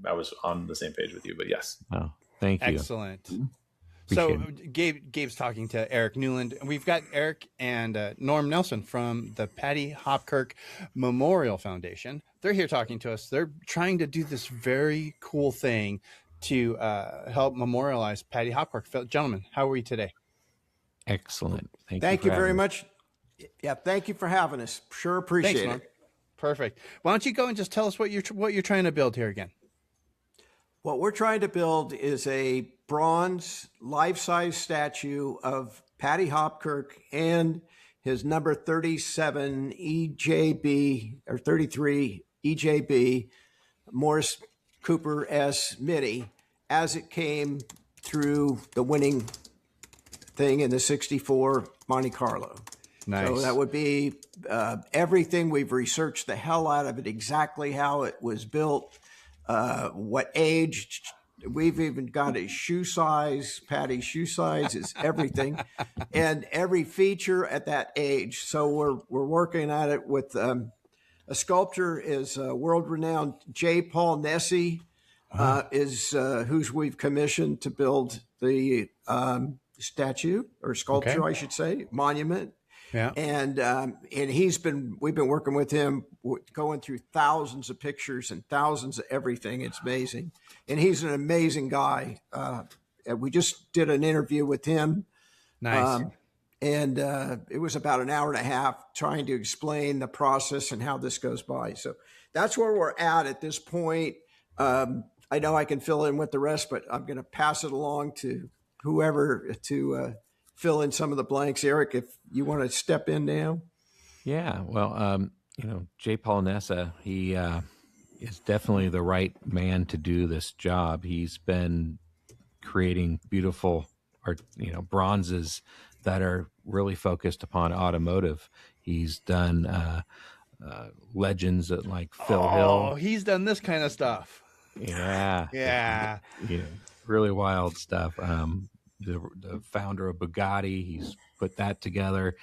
I was on the same page with you. But yes. Oh, thank you. Excellent. So Gabe's talking to Eric Newland. We've got Eric and Norm Nelson from the Paddy Hopkirk Memorial Foundation. They're here talking to us. They're trying to do this very cool thing to help memorialize Paddy Hopkirk. Gentlemen, how are we today? Excellent. Thank you very much. Yeah, thank you for having us. Sure appreciate it. Perfect. Why don't you go and just tell us what you're trying to build here again? What we're trying to build is a bronze life-size statue of Paddy Hopkirk and his number 37 EJB or 33 EJB Morris Cooper S Mini as it came through the winning thing in the 64 Monte Carlo. Nice. So that would be everything. We've researched the hell out of it, exactly how it was built, what age. We've even got his shoe size. Paddy's shoe size is everything, and every feature at that age. So we're working at it with a sculptor is world-renowned J. Paul Nessie, is who's we've commissioned to build the statue or sculpture, I should say, monument. Yeah. And we've been working with him, going through thousands of pictures and thousands of everything. It's amazing. And he's an amazing guy. We just did an interview with him. Nice. And it was about an hour and a half trying to explain the process and how this goes by. So that's where we're at this point. I know I can fill in with the rest, but I'm going to pass it along to whoever to fill in some of the blanks. Eric, if you want to step in now. Yeah, well, J. Paul Nessa, he is definitely the right man to do this job. He's been creating beautiful art, bronzes that are really focused upon automotive. He's done legends like Phil Hill. Oh, he's done this kind of stuff. Yeah. Yeah. Really wild stuff. The founder of Bugatti, he's put that together.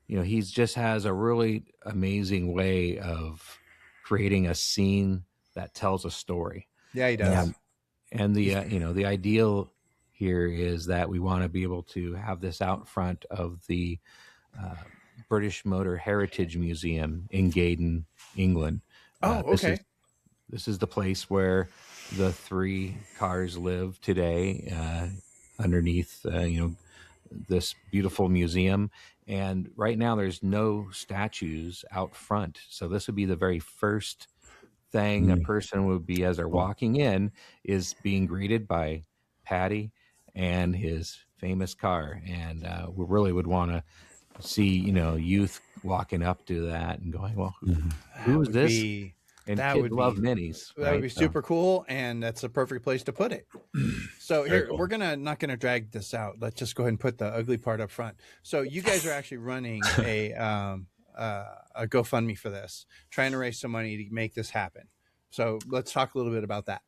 He's just has a really amazing way of creating a scene that tells a story. Yeah, he does. And the the ideal here is that we want to be able to have this out front of the British Motor Heritage Museum in Gaydon, England. Okay. This is the place where the three cars live today, underneath this beautiful museum. And right now there's no statues out front, so this would be the very first thing a person would be as they're walking in, is being greeted by Paddy and his famous car. And we really would want to see youth walking up to that and going, well, who is this? And that kids would love minis. That would be super cool, and that's a perfect place to put it. So here, cool. we're not gonna drag this out. Let's just go ahead and put the ugly part up front. So you guys are actually running a GoFundMe for this, trying to raise some money to make this happen. So let's talk a little bit about that.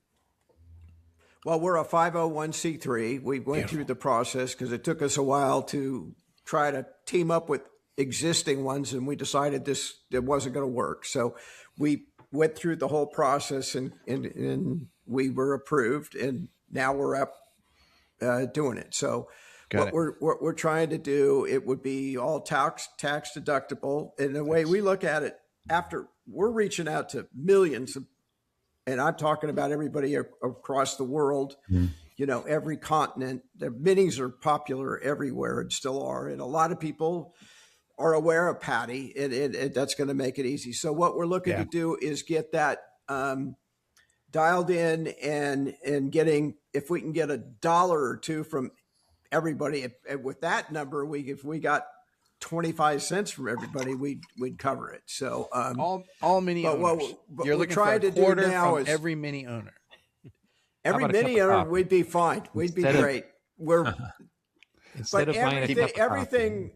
Well, we're a 501c3. We went through the process because it took us a while to try to team up with existing ones, and we decided it wasn't going to work. So we went through the whole process and we were approved, and now we're up doing it. So what we're trying to do, it would be all tax deductible. And the way we look at it, after we're reaching out to millions of, and I'm talking about everybody across the world, every continent. The minis are popular everywhere and still are. And a lot of people are aware of Paddy, and that's going to make it easy. So what we're looking to do is get that dialed in and getting, if we can get $1 or $2 from everybody, with that number, if we got 25 cents from everybody, we'd cover it. So all mini owners. What You're we're looking trying for a to do quarter now from is every mini owner. Every mini owner, we'd be fine. We'd be great. But everything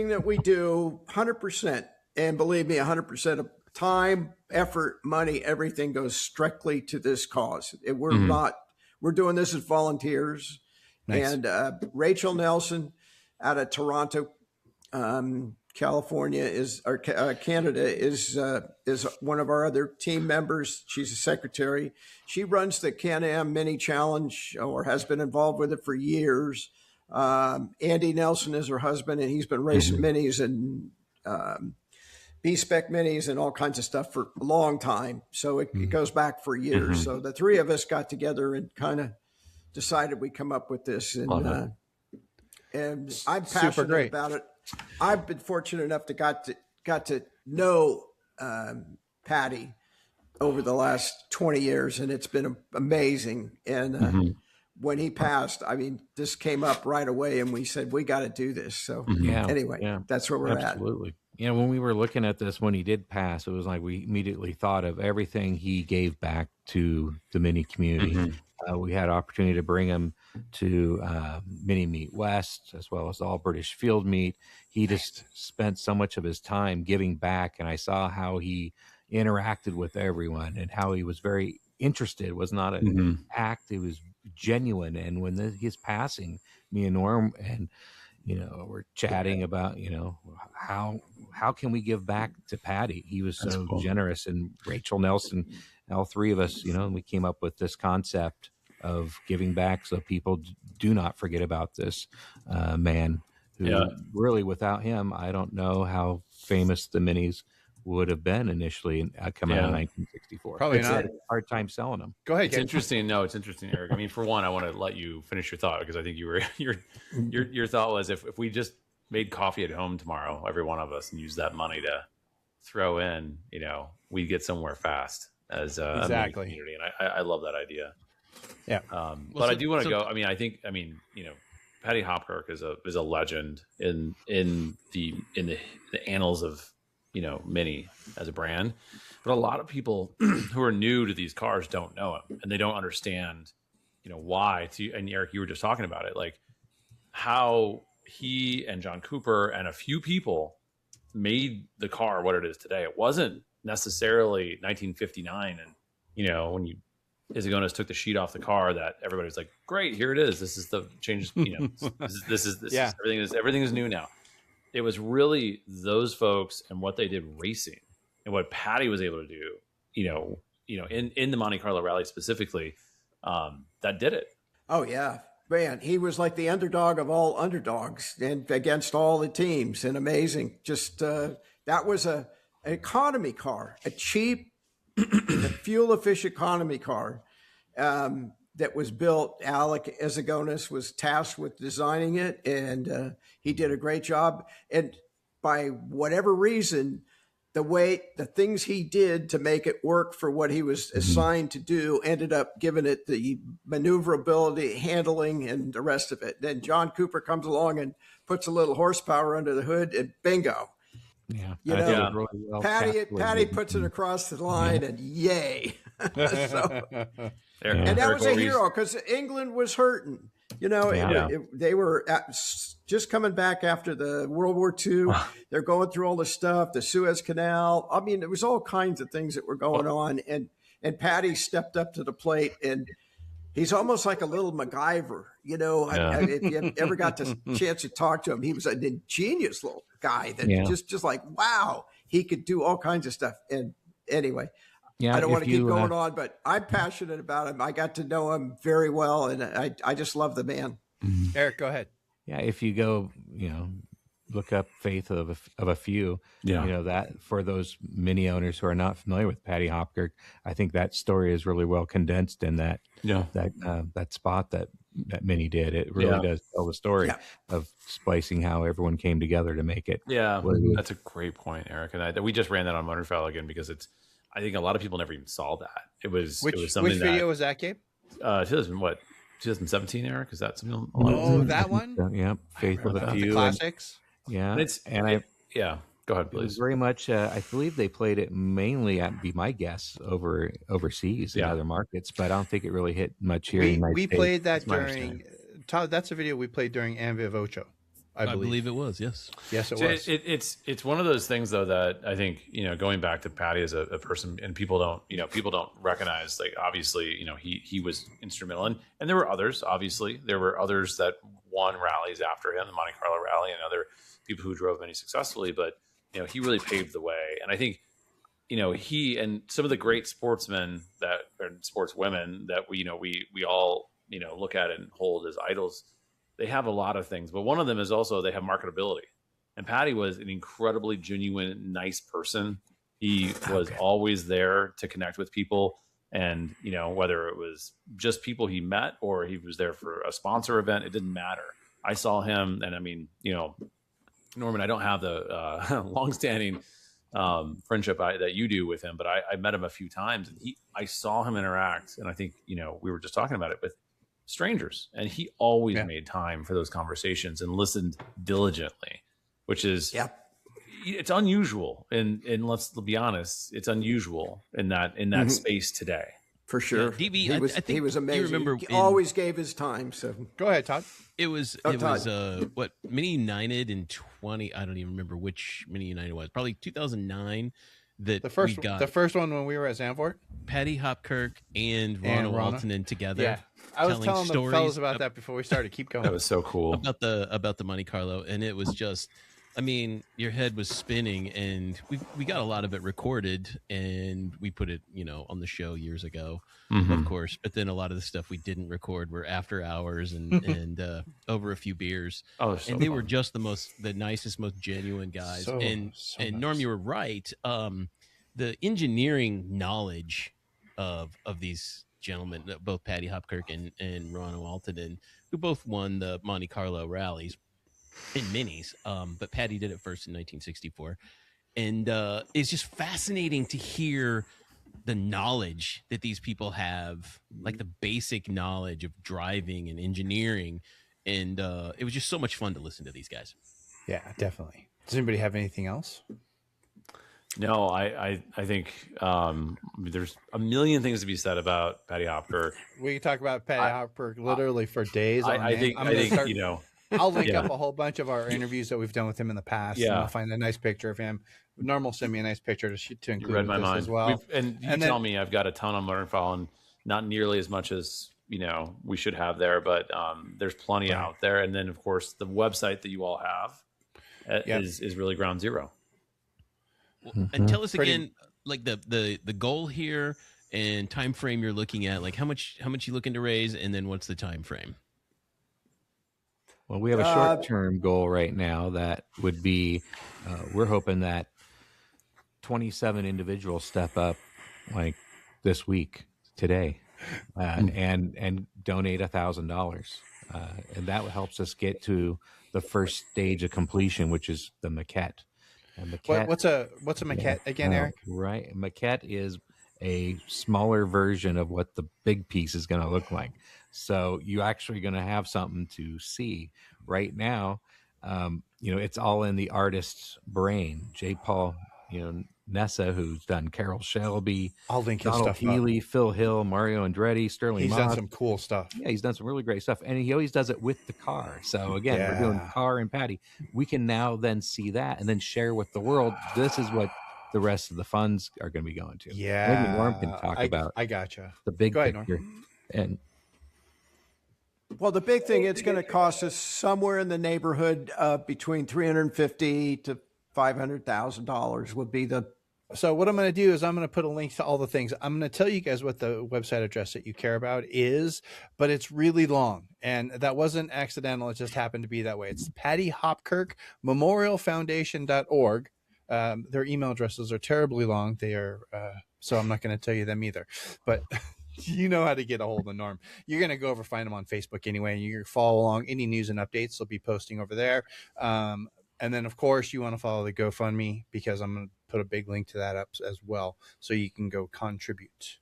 that we do, 100%, and believe me, 100% of time, effort, money, everything goes strictly to this cause. We're doing this as volunteers. Nice. And Rachel Nelson out of Toronto, California is, or Canada is one of our other team members. She's a secretary. She runs the Can-Am Mini Challenge, or has been involved with it for years. Andy Nelson is her husband, and he's been racing minis and B-spec minis and all kinds of stuff for a long time. So it goes back for years. So the three of us got together and kind of decided we'd come up with this. And I'm passionate about it. I've been fortunate enough to got to know Paddy over the last 20 years, and it's been amazing. And when he passed, I mean, this came up right away, and we said, we got to do this. So anyway, that's where we're at. Absolutely. When we were looking at this, when he did pass, it was like we immediately thought of everything he gave back to the mini community. We had opportunity to bring him to Mini Meet West, as well as All British Field Meet. He just spent so much of his time giving back, and I saw how he interacted with everyone and how he was very interested. It was not an act; it was genuine. And when his passing, me and Norm and we're chatting about how can we give back to Paddy? He was so generous, and Rachel Nelson, all three of us, we came up with this concept of giving back so people do not forget about this man who really, without him, I don't know how famous the minis would have been initially coming out in 1964. Probably not. Had a hard time selling them. Go ahead. It's interesting. No, it's interesting, Eric. I mean, for one, I want to let you finish your thought, because I think your thought was if we just made coffee at home tomorrow, every one of us, and used that money to throw in, we'd get somewhere fast as a community. And I love that idea. Yeah. But I do want to go. I mean, Paddy Hopkirk is a legend in the annals of Mini as a brand. But a lot of people who are new to these cars don't know him, and they don't understand why. And Eric, you were just talking about it, like how he and John Cooper and a few people made the car what it is today. It wasn't necessarily 1959 and when Isagonis took the sheet off the car that everybody was like, great, here it is. This is the changes. This is everything is new now. It was really those folks and what they did racing and what Paddy was able to do, in the Monte Carlo Rally specifically, that did it. Oh yeah, man. He was like the underdog of all underdogs and against all the teams, and amazing. Just, that was an economy car, a cheap, fuel efficient economy car that was built. Alec Isagonis was tasked with designing it, and he did a great job. And by whatever reason, the things he did to make it work for what he was assigned to do ended up giving it the maneuverability, handling, and the rest of it. Then John Cooper comes along and puts a little horsepower under the hood, and bingo. Yeah, really well Paddy puts it across the line, and yay! And that was a hero, because England was hurting. They were just coming back after the World War II. They're going through all the stuff, the Suez Canal. I mean, there was all kinds of things that were going on, and Paddy stepped up to the plate, and he's almost like a little MacGyver. If you ever got the chance to talk to him, he was an ingenious little guy that just like, wow, he could do all kinds of stuff. And anyway, I don't want to keep going on, but I'm passionate about him. I got to know him very well, and I just love the man. Eric, go ahead. Yeah, if you go, look up Faith of a Few, that for those mini owners who are not familiar with Paddy Hopkirk, I think that story is really well condensed in that spot that Mini did. It really does tell the story of splicing how everyone came together to make it. Yeah, that's a great point, Eric. And we just ran that on Motorfell again because I think a lot of people never even saw that. It was something. Which video was that, Gabe? 2017, Eric? Is that something? Oh, that one? Yeah, Faith of a Few. Classics. Go ahead, please. It was very much. I believe they played it mainly be my guess, overseas in other markets, but I don't think it really hit much here. We played that during. That's a video we played during Anvia Vocho. I believe it was. Yes, it was. It's one of those things though that I think going back to Paddy as a person, and people don't recognize, like, obviously he was instrumental, and there were others. Obviously, there were others that won rallies after him, the Monte Carlo Rally, and other people who drove many successfully. But he really paved the way, and I think he and some of the great sportsmen and sportswomen that we all look at and hold as idols. They have a lot of things, but one of them is also they have marketability. And Paddy was an incredibly genuine, nice person. He was always there to connect with people. And, whether it was just people he met or he was there for a sponsor event, it didn't matter. I saw him, and I mean, Norman, I don't have the longstanding friendship that you do with him, but I met him a few times, and I saw him interact. And I think, we were just talking about it with strangers, and he always made time for those conversations and listened diligently, which is, it's unusual. And let's be honest, it's unusual in that space today. For sure. Yeah, DB, I think he was amazing. Remember he always gave his time. So go ahead, Todd. It was what, Mini United in 20, I don't even remember which Mini United was. Probably 2009 that the first one when we were at Zandvoort. Paddy Hopkirk and Ronald Waltonen together. Yeah. I was telling the fellas about that before we started. Keep going. That was so cool. About the Monte Carlo, and it was just, I mean, your head was spinning, and we got a lot of it recorded, and we put it, on the show years ago, of course. But then a lot of the stuff we didn't record were after hours and over a few beers. Oh, so and they were just the nicest, most genuine guys. And Norm, you were right. The engineering knowledge of these gentlemen, both Paddy Hopkirk and Ronald Waltonen, who both won the Monte Carlo rallies in minis, but Paddy did it first in 1964, and it's just fascinating to hear the knowledge that these people have, like the basic knowledge of driving and engineering, and it was just so much fun to listen to these guys. Yeah, definitely. Does anybody have anything else? No, I think there's a million things to be said about Paddy Hopkirk. We can talk about Paddy Hopkirk literally for days. I think I'll link up a whole bunch of our interviews that we've done with him in the past. Yeah. And I'll find a nice picture of him. Norm will send me a nice picture to include you read my this mind as well. Tell me I've got a ton on Modern File, and not nearly as much as we should have there, but there's plenty out there. And then of course the website that you all have is really ground zero. And tell us again, like the goal here and time frame you're looking at, like how much you looking to raise, and then what's the time frame? Well, we have a short-term goal right now that would be, we're hoping that 27 individuals step up like this week, today, and donate $1,000. And that helps us get to the first stage of completion, which is the maquette. And maquette, what's a maquette again, Eric? Right. Maquette is a smaller version of what the big piece is going to look like. So you actually going to have something to see. Right now, it's all in the artist's brain. J. Paul, Nessa, who's done Carol Shelby, I'll link his Donald stuff Healy, Phil Hill, Mario Andretti, Sterling He's Moss. done some cool stuff. Yeah, he's done some really great stuff. And he always does it with the car. So again, we're doing car and Paddy. We can now then see that and then share with the world. This is what the rest of the funds are going to be going to. Yeah. Maybe Norm can talk about I gotcha. the big Go ahead, picture. And well, the big thing, it's going to cost us somewhere in the neighborhood of between $350,000 to $500,000 would be the. So what I'm going to do is I'm going to put a link to all the things. I'm going to tell you guys what the website address that you care about is, but it's really long. And that wasn't accidental. It just happened to be that way. It's Paddy Hopkirk Memorial Foundation.org. Their email addresses are terribly long. They are, so I'm not going to tell you them either, but you know how to get a hold of Norm. You're going to go over, find them on Facebook anyway, and you're going to follow along. Any news and updates they'll be posting over there. And then, of course, you want to follow the GoFundMe because I'm going to put a big link to that up as well, so you can go contribute.